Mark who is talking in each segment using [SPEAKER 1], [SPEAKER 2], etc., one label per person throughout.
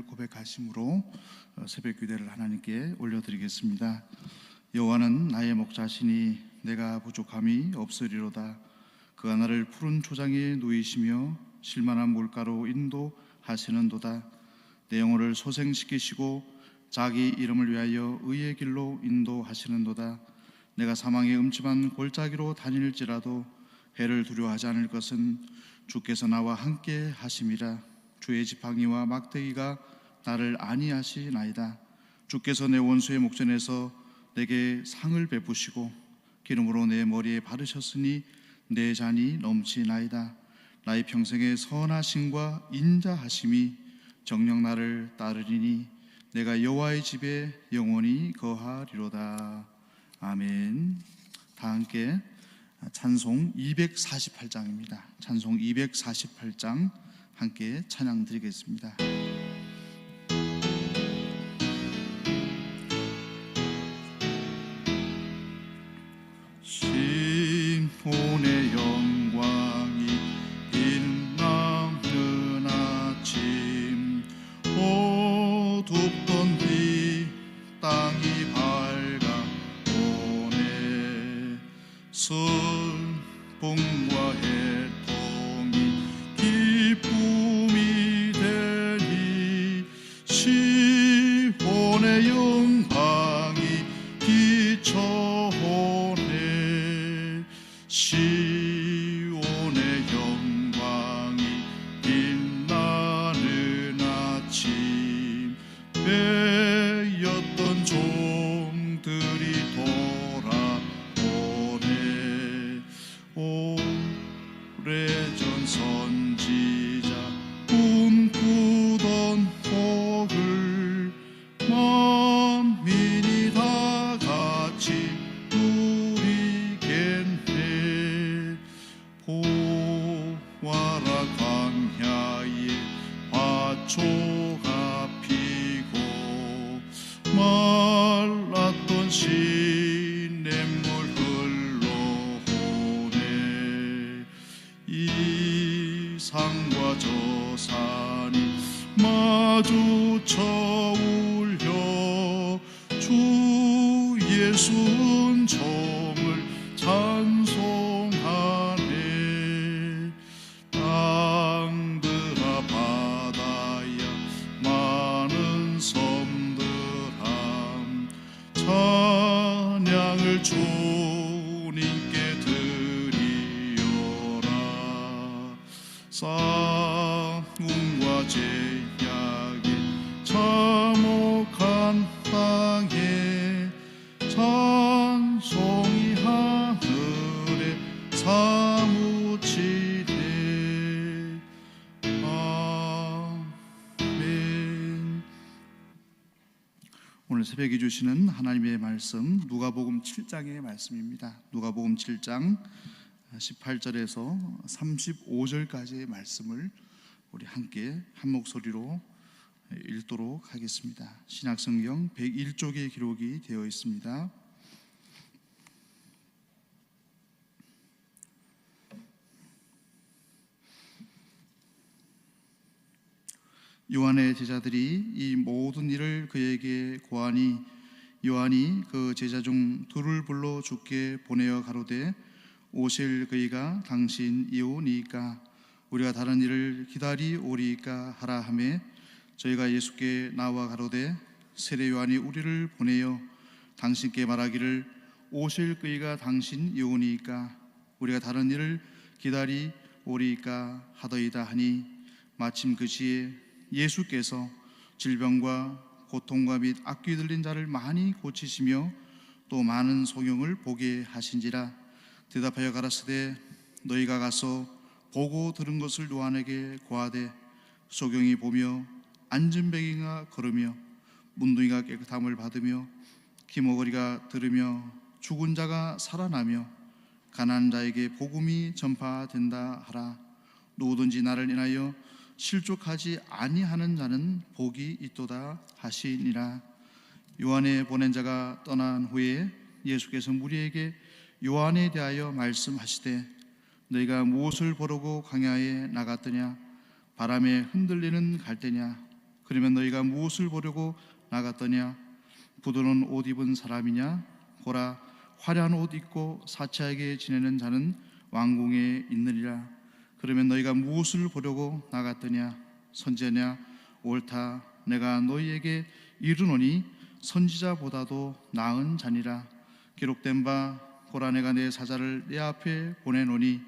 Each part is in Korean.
[SPEAKER 1] 고백하심으로 새벽 기도를 하나님께 올려드리겠습니다. 여호와는 나의 목자시니 내가 부족함이 없으리로다. 그가 나를 푸른 초장에 누이시며 실만한 물가로 인도하시는도다. 내 영혼을 소생시키시고 자기 이름을 위하여 의의 길로 인도하시는도다. 내가 사망의 음침한 골짜기로 다닐지라도 해를 두려워하지 않을 것은 주께서 나와 함께 하심이라. 주의 지팡이와 막대기가 나를 안위하시나이다. 주께서 내 원수의 목전에서 내게 상을 베푸시고 기름으로 내 머리에 바르셨으니 내 잔이 넘치나이다. 나의 평생의 선하심과 인자하심이 정녕 나를 따르리니 내가 여호와의 집에 영원히 거하리로다. 아멘. 다 함께 찬송 248장입니다. 찬송 248장 함께 찬양 드리겠습니다. 시온의 영광이 빛나는 아침, 어둡던 이 땅이 밝아오네. 슬픔과 애통이 기쁨이 되니 시온의 영광이 비춰오네. 시온의 영광이 빛나는 아침, 빼였던 종들이 돌아오네. 오래전 선지자 꿈꾸던 복을 만민이 다 같이 누리겠네. 보아라 광야에 화초가 피고 말랐던 시냇물 흘러오네. 이 산과 저 산이 마주쳐 울려 주 예수 은총을 찬송하네. 땅들아 바다야 많은 섬들아 찬양을 주님께 드리어라. 싸움과 제약에 참혹한 땅에 찬송이 하늘에 사무치네. 아멘. 오늘 새벽에 주시는 하나님의 말씀 누가복음 7장의 말씀입니다. 누가복음 7장 18절에서 35절까지의 말씀을 우리 함께 한 목소리로 읽도록 하겠습니다. 신약성경 101쪽에 기록이 되어 있습니다. 요한의 제자들이 이 모든 일을 그에게 고하니 요한이 그 제자 중 둘을 불러 주께 보내어 가로되 오실 그이가 당신이오니이까 우리가 다른 일을 기다리오리이까 하라 하매 저희가 예수께 나와 가로되 세례 요한이 우리를 보내어 당신께 말하기를 오실 그이가 당신이오니이까 우리가 다른 일을 기다리오리이까 하더이다 하니 마침 그 시에 예수께서 질병과 고통과 및 악귀 들린 자를 많이 고치시며 또 많은 소경을 보게 하신지라. 대답하여 가라사대 너희가 가서 보고 들은 것을 요한에게 고하되 소경이 보며 앉은 백이가 걸으며 문둥이가 깨끗함을 받으며 기머거리가 들으며 죽은 자가 살아나며 가난한 자에게 복음이 전파된다 하라. 누구든지 나를 인하여 실족하지 아니하는 자는 복이 있도다 하시니라. 요한의 보낸 자가 떠난 후에 예수께서 무리에게 요한에 대하여 말씀하시되 너희가 무엇을 보려고 광야에 나갔더냐? 바람에 흔들리는 갈대냐? 그러면 너희가 무엇을 보려고 나갔더냐? 부드러운 옷 입은 사람이냐? 보라, 화려한 옷 입고 사치하게 지내는 자는 왕궁에 있느니라. 그러면 너희가 무엇을 보려고 나갔더냐? 선지자냐? 옳다, 내가 너희에게 이르노니 선지자보다도 나은 자니라. 기록된 바, 보라, 내가 내 사자를 내 앞에 보내노니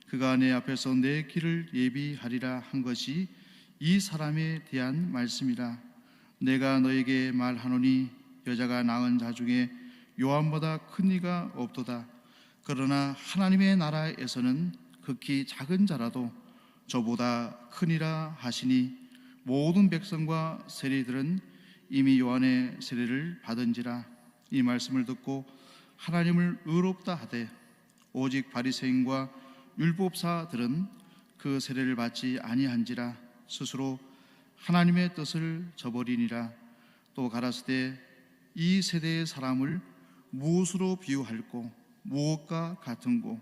[SPEAKER 1] 그가 내 앞에서 내 길을 예비하리라 한 것이 이 사람에 대한 말씀이라. 내가 너에게 말하노니 여자가 낳은 자 중에 요한보다 큰 이가 없도다. 그러나 하나님의 나라에서는 극히 작은 자라도 저보다 크니라 하시니 모든 백성과 세리들은 이미 요한의 세례를 받은지라. 이 말씀을 듣고 하나님을 의롭다 하되 오직 바리새인과 율법사들은 그 세례를 받지 아니한지라 스스로 하나님의 뜻을 저버리니라. 또 가라사대 이 세대의 사람을 무엇으로 비유할꼬? 무엇과 같은고?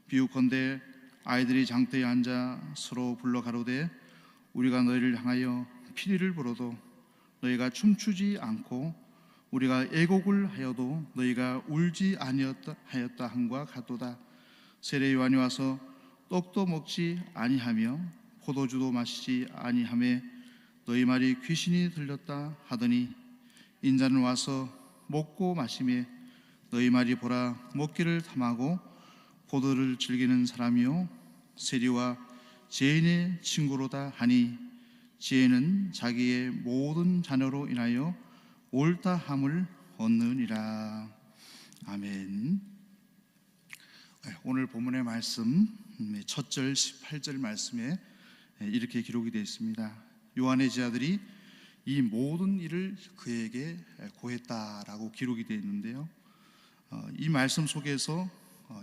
[SPEAKER 1] 비유컨대 아이들이 장터에 앉아 서로 불러 가로되 우리가 너희를 향하여 피리를 불어도 너희가 춤추지 않고 우리가 애곡을 하여도 너희가 울지 아니하였다 함과 같도다. 세례 요한이 와서 떡도 먹지 아니하며 포도주도 마시지 아니하며 너희 말이 귀신이 들렸다 하더니 인자는 와서 먹고 마시며 너희 말이 보라 먹기를 탐하고 포도를 즐기는 사람이요 세리와 죄인의 친구로다 하니 지혜는 자기의 모든 자녀로 인하여 옳다함을 얻느니라. 아멘. 오늘 본문의 말씀 첫 절 18절 말씀에 이렇게 기록이 되어 있습니다. 요한의 제자들이 이 모든 일을 그에게 고했다라고 기록이 되어 있는데요, 이 말씀 속에서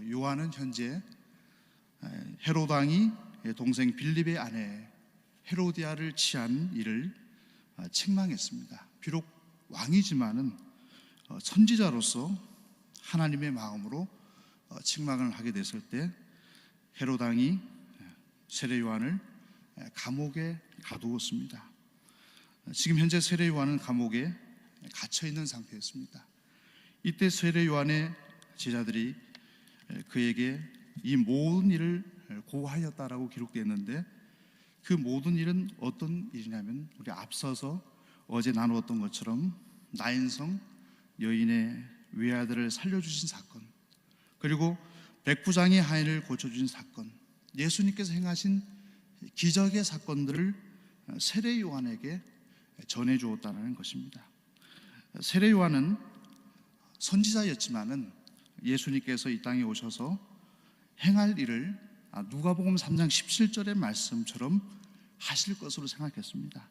[SPEAKER 1] 요한은 현재 헤롯 왕이 동생 빌립의 아내 헤로디아를 취한 일을 책망했습니다. 비록 왕이지만은 선지자로서 하나님의 마음으로 책망을 하게 됐을 때 헤롯 왕이 세례 요한을 감옥에 가두었습니다. 지금 현재 세례 요한은 감옥에 갇혀 있는 상태였습니다. 이때 세례 요한의 제자들이 그에게 이 모든 일을 고하였다라고 기록되어 있는데, 그 모든 일은 어떤 일이냐면 우리 앞서서 어제 나누었던 것처럼 나인성 여인의 외아들을 살려주신 사건, 그리고 백부장의 하인을 고쳐주신 사건, 예수님께서 행하신 기적의 사건들을 세례 요한에게 전해주었다는 것입니다. 세례 요한은 선지자였지만은 예수님께서 이 땅에 오셔서 행할 일을 누가복음 3장 17절의 말씀처럼 하실 것으로 생각했습니다.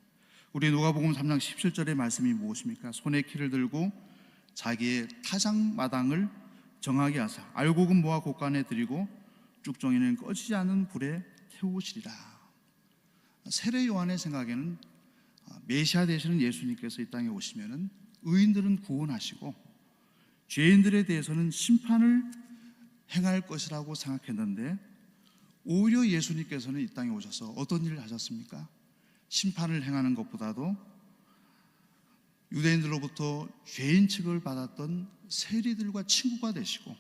[SPEAKER 1] 우리 누가복음 3장 17절의 말씀이 무엇입니까? 손에 키를 들고 자기의 타작마당을 정하게 하사 알곡은 모아 곳간에 들이고 쭉정이는 꺼지지 않는 불에 태우시리라. 세례 요한의 생각에는 메시아 되시는 예수님께서 이 땅에 오시면은 의인들은 구원하시고 죄인들에 대해서는 심판을 행할 것이라고 생각했는데, 오히려 예수님께서는 이 땅에 오셔서 어떤 일을 하셨습니까? 심판을 행하는 것보다도 유대인들로부터 죄인 취급을 받았던 세리들과 친구가 되시고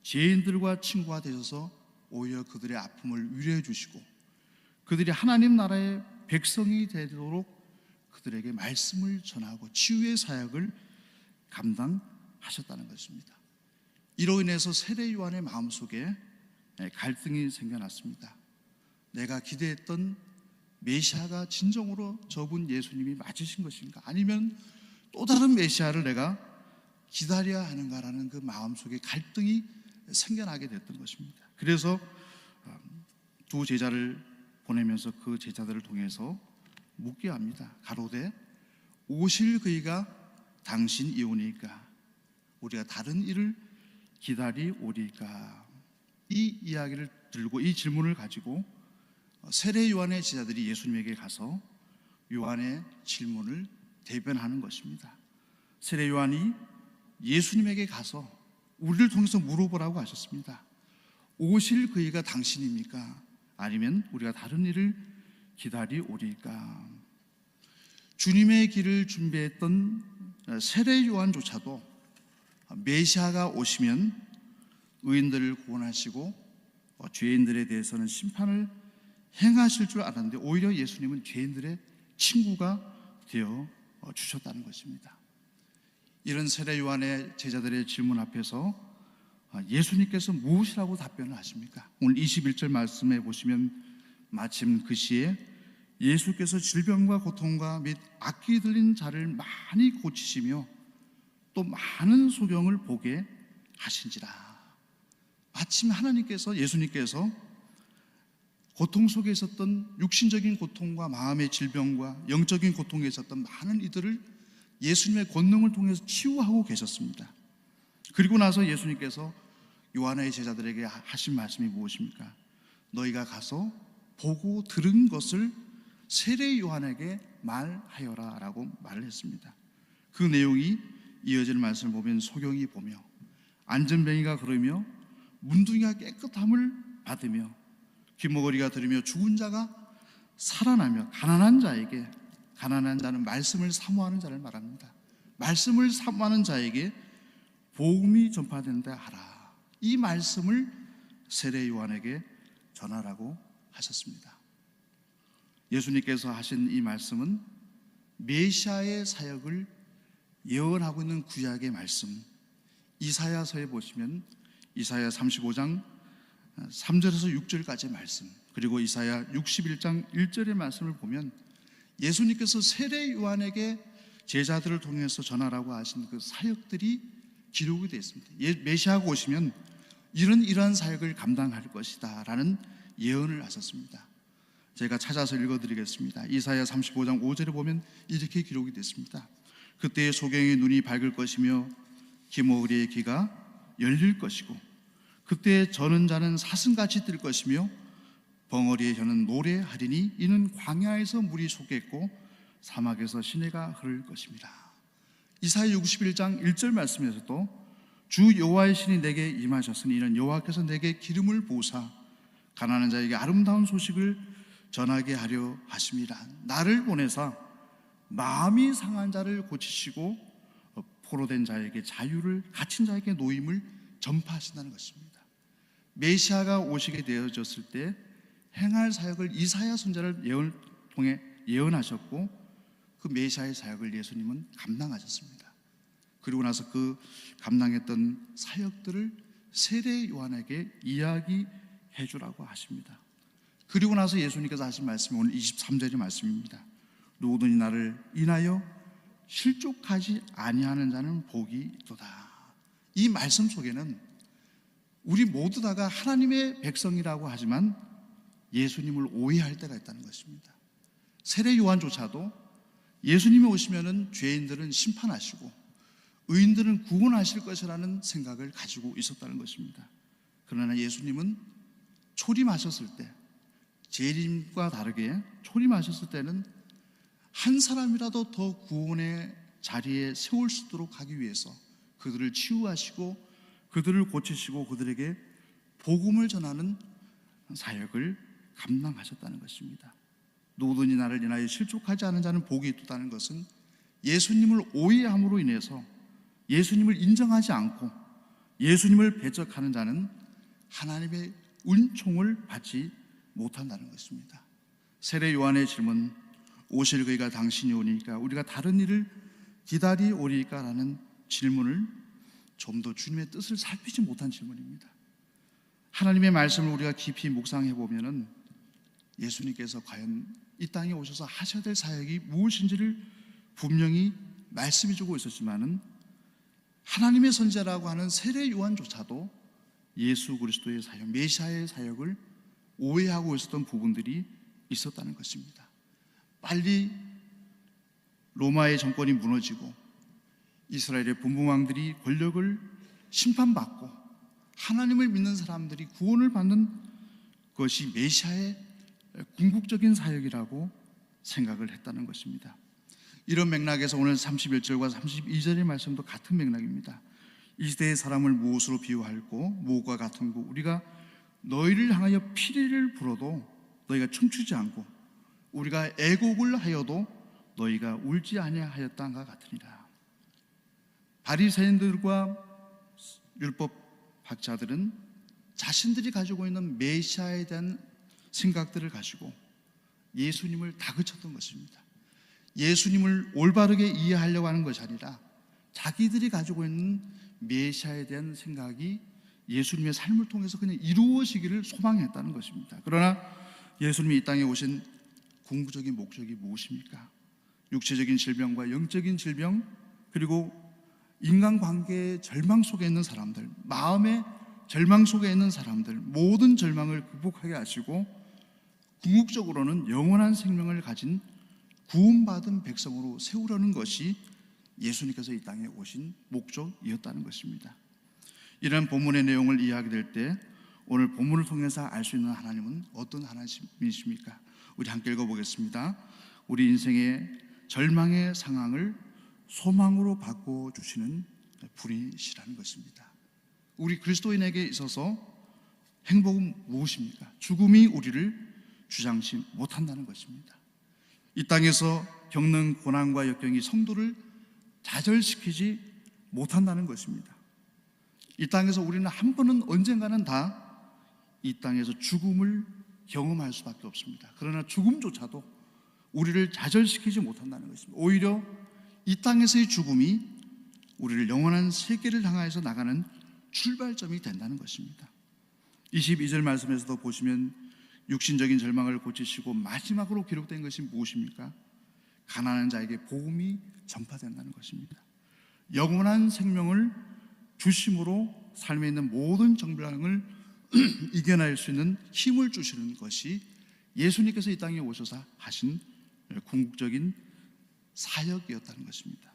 [SPEAKER 1] 죄인들과 친구가 되셔서 오히려 그들의 아픔을 위로해 주시고 그들이 하나님 나라의 백성이 되도록 그들에게 말씀을 전하고 치유의 사역을 감당하셨다는 것입니다. 이로 인해서 세례 요한의 마음속에 갈등이 생겨났습니다. 내가 기대했던 메시아가 진정으로 저분 예수님이 맞으신 것인가, 아니면 또 다른 메시아를 내가 기다려야 하는가라는 그 마음속에 갈등이 생겨나게 됐던 것입니다. 그래서 두 제자를 보내면서 그 제자들을 통해서 묻게 합니다. 가로되 오실 그이가 당신이오니까 우리가 다른 일을 기다리오리까. 이 이야기를 들고 이 질문을 가지고 세례 요한의 제자들이 예수님에게 가서 요한의 질문을 대변하는 것입니다. 세례 요한이 예수님에게 가서 우리를 통해서 물어보라고 하셨습니다. 오실 그이가 당신입니까? 아니면 우리가 다른 일을 기다리오리까? 주님의 길을 준비했던 세례 요한조차도 메시아가 오시면 의인들을 구원하시고 죄인들에 대해서는 심판을 행하실 줄 알았는데 오히려 예수님은 죄인들의 친구가 되어 주셨다는 것입니다. 이런 세례 요한의 제자들의 질문 앞에서 예수님께서 무엇이라고 답변을 하십니까? 오늘 21절 말씀에 보시면 마침 그 시에 예수께서 질병과 고통과 및 악기 들린 자를 많이 고치시며 또 많은 소경을 보게 하신지라. 마침 하나님께서, 예수님께서 고통 속에 있었던 육신적인 고통과 마음의 질병과 영적인 고통에 있었던 많은 이들을 예수님의 권능을 통해서 치유하고 계셨습니다. 그리고 나서 예수님께서 요한의 제자들에게 하신 말씀이 무엇입니까? 너희가 가서 보고 들은 것을 세례 요한에게 말하여라 라고 말을 했습니다. 그 내용이 이어지는 말씀을 보면 소경이 보며 안전뱅이가 걸으며 문둥이가 깨끗함을 받으며 귀머거리가 들으며 죽은 자가 살아나며 가난한 자는 말씀을 사모하는 자를 말합니다. 말씀을 사모하는 자에게 복음이 전파된다 하라. 이 말씀을 세례 요한에게 전하라고 하셨습니다. 예수님께서 하신 이 말씀은 메시아의 사역을 예언하고 있는 구약의 말씀, 이사야서에 보시면 이사야 35장 3절에서 6절까지의 말씀, 그리고 이사야 61장 1절의 말씀을 보면 예수님께서 세례 요한에게 제자들을 통해서 전하라고 하신 그 사역들이 기록이 되어 있습니다. 메시아가 오시면 이러한 사역을 감당할 것이다 라는 예언을 하셨습니다. 제가 찾아서 읽어드리겠습니다. 이사야 35장 5절에 보면 이렇게 기록이 됐습니다. 그때의 소경의 눈이 밝을 것이며 기머리의 귀가 열릴 것이고 그때 저는 자는 사슴같이 뛸 것이며 벙어리의 혀는 노래하리니 이는 광야에서 물이 솟겠고 사막에서 시내가 흐를 것입니다. 이사야 61장 1절 말씀에서도 주 여호와의 신이 내게 임하셨으니 이는 여호와께서 내게 기름을 부으사 가난한 자에게 아름다운 소식을 전하게 하려 하심이라. 나를 보내사 마음이 상한 자를 고치시고 포로된 자에게 자유를, 갇힌 자에게 노임을 전파하신다는 것입니다. 메시아가 오시게 되어졌을 때 행할 사역을 이사야 선지자를 예언을 통해 예언하셨고 그 메시아의 사역을 예수님은 감당하셨습니다. 그리고 나서 그 감당했던 사역들을 세례 요한에게 이야기해 주라고 하십니다. 그리고 나서 예수님께서 하신 말씀이 오늘 23절의 말씀입니다. 누구든지 나를 인하여 실족하지 아니하는 자는 복이 있도다. 이 말씀 속에는 우리 모두 다가 하나님의 백성이라고 하지만 예수님을 오해할 때가 있다는 것입니다. 세례 요한조차도 예수님이 오시면은 죄인들은 심판하시고 의인들은 구원하실 것이라는 생각을 가지고 있었다는 것입니다. 그러나 예수님은 초림하셨을 때, 재림과 다르게 초림하셨을 때는 한 사람이라도 더 구원의 자리에 세울 수 있도록 하기 위해서 그들을 치유하시고 그들을 고치시고 그들에게 복음을 전하는 사역을 감당하셨다는 것입니다. 누구든지 나를 인하여 실족하지 않은 자는 복이 있다는 것은 예수님을 오해함으로 인해서 예수님을 인정하지 않고 예수님을 배척하는 자는 하나님의 은총을 받지 못한다는 것입니다. 세례 요한의 질문, 오실 그이가 당신이 오니까 우리가 다른 일을 기다리오리까 라는 질문을 좀 더 주님의 뜻을 살피지 못한 질문입니다. 하나님의 말씀을 우리가 깊이 묵상해 보면은 예수님께서 과연 이 땅에 오셔서 하셔야 될 사역이 무엇인지를 분명히 말씀해 주고 있었지만은 하나님의 선지자라고 하는 세례 요한조차도 예수 그리스도의 사역, 메시아의 사역을 오해하고 있었던 부분들이 있었다는 것입니다. 빨리 로마의 정권이 무너지고 이스라엘의 분봉왕들이 권력을 심판받고 하나님을 믿는 사람들이 구원을 받는 것이 메시아의 궁극적인 사역이라고 생각을 했다는 것입니다. 이런 맥락에서 오늘 31절과 32절의 말씀도 같은 맥락입니다. 이 시대의 사람을 무엇으로 비유할고 무엇과 같은고 우리가 너희를 향하여 피리를 불어도 너희가 춤추지 않고 우리가 애곡을 하여도 너희가 울지 아니하였다가 같으니라. 바리새인들과 율법 학자들은 자신들이 가지고 있는 메시아에 대한 생각들을 가지고 예수님을 다그쳤던 것입니다. 예수님을 올바르게 이해하려고 하는 것이 아니라 자기들이 가지고 있는 메시아에 대한 생각이 예수님의 삶을 통해서 그냥 이루어지기를 소망했다는 것입니다. 그러나 예수님이 이 땅에 오신 궁극적인 목적이 무엇입니까? 육체적인 질병과 영적인 질병, 그리고 인간관계의 절망 속에 있는 사람들, 마음의 절망 속에 있는 사람들, 모든 절망을 극복하게 하시고 궁극적으로는 영원한 생명을 가진 구원받은 백성으로 세우려는 것이 예수님께서 이 땅에 오신 목적이었다는 것입니다. 이런 본문의 내용을 이해하게 될 때 오늘 본문을 통해서 알 수 있는 하나님은 어떤 하나님이십니까? 우리 함께 읽어보겠습니다. 우리 인생의 절망의 상황을 소망으로 바꿔주시는 분이시라는 것입니다. 우리 그리스도인에게 있어서 행복은 무엇입니까? 죽음이 우리를 주장치 못한다는 것입니다. 이 땅에서 겪는 고난과 역경이 성도를 좌절시키지 못한다는 것입니다. 이 땅에서 우리는 한 번은 언젠가는 다 이 땅에서 죽음을 경험할 수밖에 없습니다. 그러나 죽음조차도 우리를 좌절시키지 못한다는 것입니다. 오히려 이 땅에서의 죽음이 우리를 영원한 세계를 향해서 나가는 출발점이 된다는 것입니다. 22절 말씀에서도 보시면 육신적인 절망을 고치시고 마지막으로 기록된 것이 무엇입니까? 가난한 자에게 복음이 전파된다는 것입니다. 영원한 생명을 주심으로 삶에 있는 모든 절망을 이겨낼 수 있는 힘을 주시는 것이 예수님께서 이 땅에 오셔서 하신 궁극적인 사역이었다는 것입니다.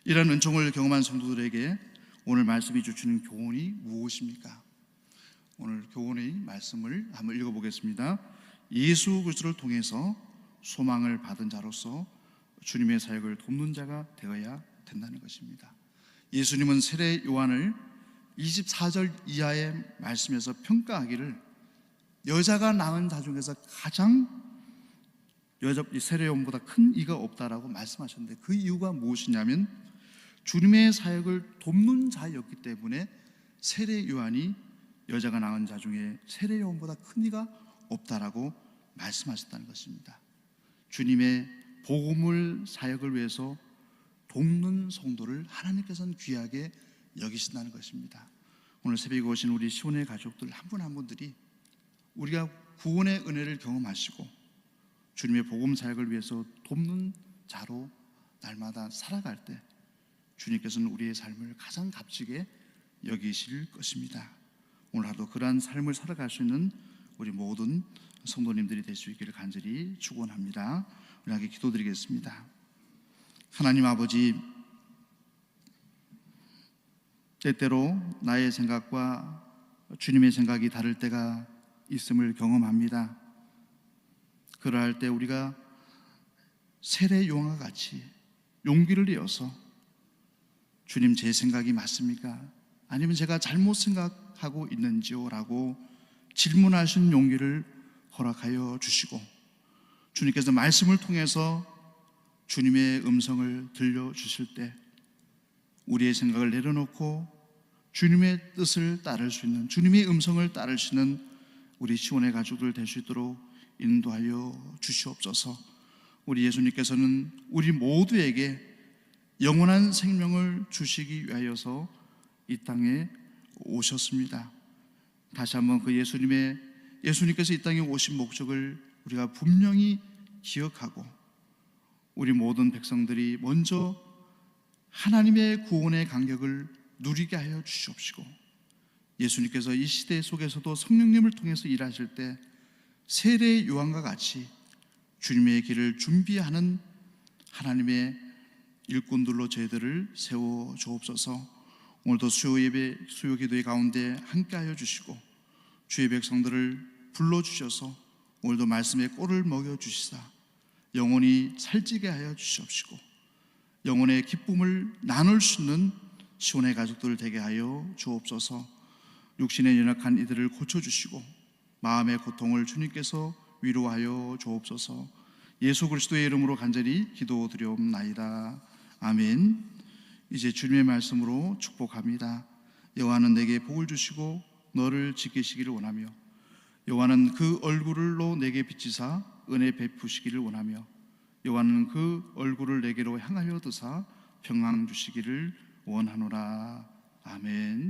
[SPEAKER 1] 이런 은총을 경험한 성도들에게 오늘 말씀이 주시는 교훈이 무엇입니까? 오늘 교훈의 말씀을 한번 읽어보겠습니다. 예수 그리스도를 통해서 소망을 받은 자로서 주님의 사역을 돕는 자가 되어야 된다는 것입니다. 예수님은 세례 요한을 24절 이하의 말씀에서 평가하기를 여자가 낳은 자 중에서 가장 세례 요한보다 큰 이가 없다라고 말씀하셨는데 그 이유가 무엇이냐면 주님의 사역을 돕는 자였기 때문에 세례 요한이 여자가 낳은 자 중에 세례 요한보다 큰 이가 없다라고 말씀하셨다는 것입니다. 주님의 복음을 사역을 위해서 돕는 성도를 하나님께서는 귀하게 여기신다는 것입니다. 오늘 새벽에 오신 우리 시온의 가족들 한 분 한 분들이 우리가 구원의 은혜를 경험하시고 주님의 복음 사역을 위해서 돕는 자로 날마다 살아갈 때 주님께서는 우리의 삶을 가장 값지게 여기실 것입니다. 오늘 하루도 그러한 삶을 살아갈 수 있는 우리 모든 성도님들이 될 수 있기를 간절히 축원합니다. 우리 함께 기도드리겠습니다. 하나님 아버지, 때때로 나의 생각과 주님의 생각이 다를 때가 있음을 경험합니다. 그러할 때 우리가 세례 요한과 같이 용기를 내어서 주님, 제 생각이 맞습니까? 아니면 제가 잘못 생각하고 있는지요? 라고 질문할 수 있는 용기를 허락하여 주시고 주님께서 말씀을 통해서 주님의 음성을 들려주실 때 우리의 생각을 내려놓고 주님의 뜻을 따를 수 있는, 주님의 음성을 따를 수 있는 우리 시온의 가족들 될 수 있도록 인도하여 주시옵소서. 우리 예수님께서는 우리 모두에게 영원한 생명을 주시기 위하여서 이 땅에 오셨습니다. 다시 한번 그 예수님께서 이 땅에 오신 목적을 우리가 분명히 기억하고 우리 모든 백성들이 먼저 하나님의 구원의 감격을 누리게 하여 주시옵시고 예수님께서 이 시대 속에서도 성령님을 통해서 일하실 때 세례 요한과 같이 주님의 길을 준비하는 하나님의 일꾼들로 저희들을 세워 주옵소서. 오늘도 수요 기도의 가운데 함께하여 주시고 주의 백성들을 불러주셔서 오늘도 말씀의 꼴을 먹여주시사 영원히 살찌게 하여 주시옵시고 영혼의 기쁨을 나눌 수 있는 시온의 가족들 되게 하여 주옵소서. 육신에 연약한 이들을 고쳐주시고 마음의 고통을 주님께서 위로하여 주옵소서. 예수 그리스도의 이름으로 간절히 기도드리옵나이다. 아멘. 이제 주님의 말씀으로 축복합니다. 여호와는 내게 복을 주시고 너를 지키시기를 원하며 여호와는 그 얼굴로 내게 비치사 은혜 베푸시기를 원하며 여호와는 그 얼굴을 내게로 향하여 드사 평강 주시기를 원하노라. 아멘.